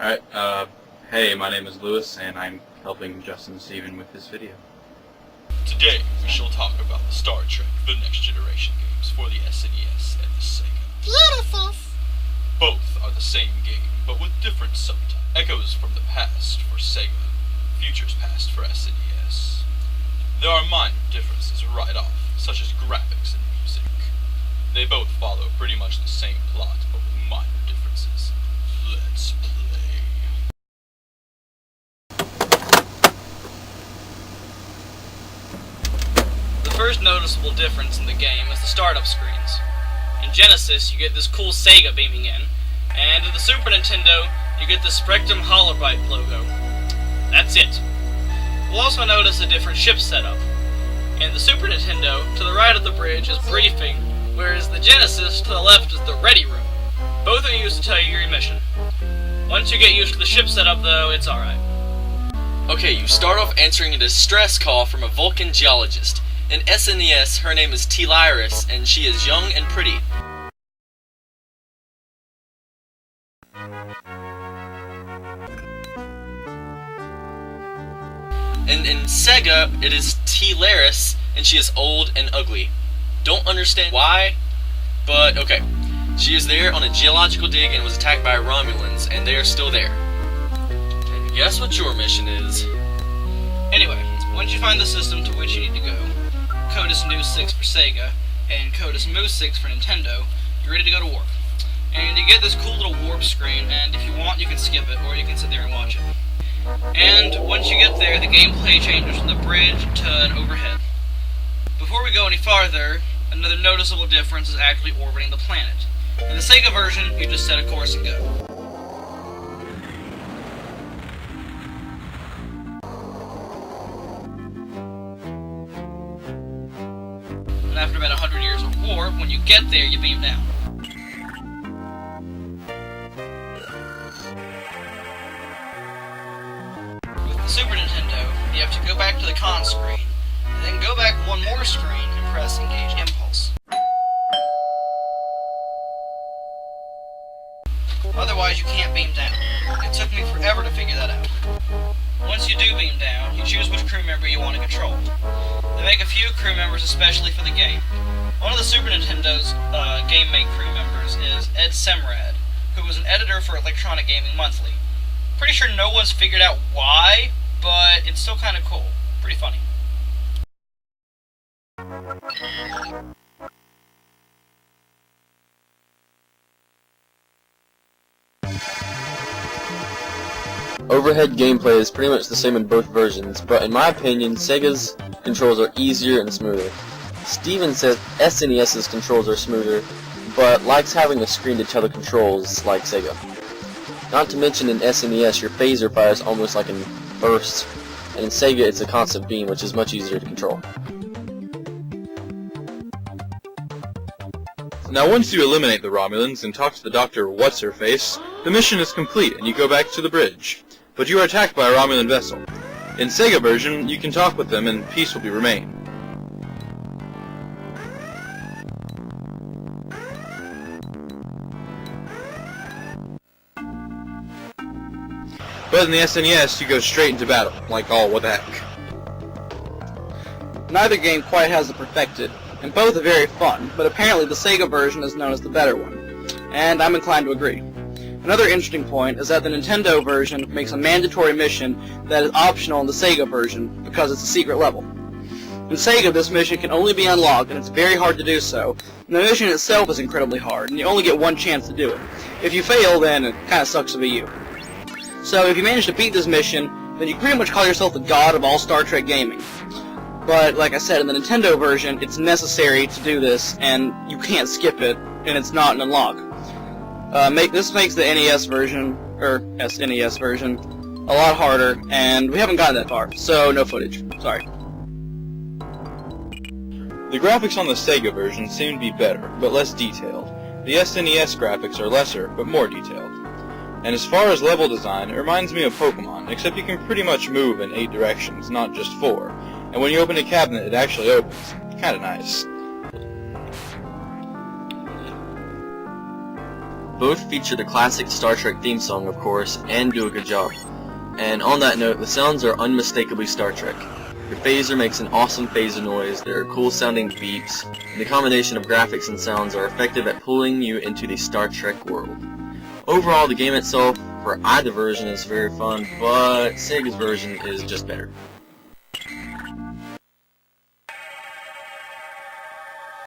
Alright, hey, my name is Lewis, and I'm helping Justin and Steven with this video. Today, we shall talk about the Star Trek The Next Generation games for the SNES and the SEGA Genesis. Both are the same game, but with different subtypes. Echoes from the past for SEGA, futures past for SNES. There are minor differences right off, such as graphics and music. They both follow pretty much the same plot, but with minor differences. Let's play. The first noticeable difference in the game is the startup screens. In Genesis, you get this cool SEGA beaming in, and in the Super Nintendo, you get the Spectrum Holobyte logo. That's it. We'll also notice a different ship setup. In the Super Nintendo, to the right of the bridge is briefing, whereas the Genesis to the left is the ready room. Both are used to tell you your mission. Once you get used to the ship setup though, it's alright. Okay, you start off answering a distress call from a Vulcan geologist. In SNES, her name is T-Lyris, and she is young and pretty. And in SEGA, it is T-Lyris, and she is old and ugly. Don't understand why, but okay. She is there on a geological dig and was attacked by Romulans, and they are still there. And guess what your mission is? Anyway, once you find the system to which you need to go, Codus New 6 for SEGA, and Codus Mu 6 for Nintendo, you're ready to go to warp. And you get this cool little warp screen, and if you want, you can skip it, or you can sit there and watch it. And once you get there, the gameplay changes from the bridge to an overhead. Before we go any farther, another noticeable difference is actually orbiting the planet. In the SEGA version, you just set a course and go. And after about 100 years of warp, when you get there, you beam down. With the Super Nintendo, you have to go back to the con screen, and then go back one more screen and press Engage Impulse. Otherwise, you can't beam down. It took me forever to figure that out. Once you do beam down, you choose which crew member you want to control. They make a few crew members especially for the game. One of the Super Nintendo's game-made crew members is Ed Semrad, who was an editor for Electronic Gaming Monthly. Pretty sure no one's figured out why, but it's still kind of cool. Pretty funny. Overhead gameplay is pretty much the same in both versions, but in my opinion, Sega's controls are easier and smoother. Steven says SNES's controls are smoother, but likes having a screen to tell the controls like Sega. Not to mention in SNES, your phaser fires almost like in bursts, and in Sega it's a constant beam, which is much easier to control. Now once you eliminate the Romulans and talk to the Dr. What's-Her-Face, the mission is complete and you go back to the bridge. But you are attacked by a Romulan vessel. In Sega version, you can talk with them and peace will be remain. But in the SNES, you go straight into battle, like all what the heck. Neither game quite has it perfected, and both are very fun, but apparently the Sega version is known as the better one, and I'm inclined to agree. Another interesting point is that the Nintendo version makes a mandatory mission that is optional in the Sega version because it's a secret level. In Sega, this mission can only be unlocked, and it's very hard to do so, and the mission itself is incredibly hard, and you only get one chance to do it. If you fail, then it kinda sucks to be you. So if you manage to beat this mission, then you pretty much call yourself the god of all Star Trek gaming. But, like I said, in the Nintendo version, it's necessary to do this, and you can't skip it, and it's not an unlock. This makes the NES version, or SNES version, a lot harder, and we haven't gotten that far, so no footage. Sorry. The graphics on the Sega version seem to be better, but less detailed. The SNES graphics are lesser, but more detailed. And as far as level design, it reminds me of Pokemon, except you can pretty much move in 8 directions, not just 4. And when you open a cabinet, it actually opens. Kinda nice. Both feature the classic Star Trek theme song, of course, and do a good job. And on that note, the sounds are unmistakably Star Trek. The phaser makes an awesome phaser noise, there are cool sounding beeps, and the combination of graphics and sounds are effective at pulling you into the Star Trek world. Overall, the game itself, for either version, is very fun, but Sega's version is just better.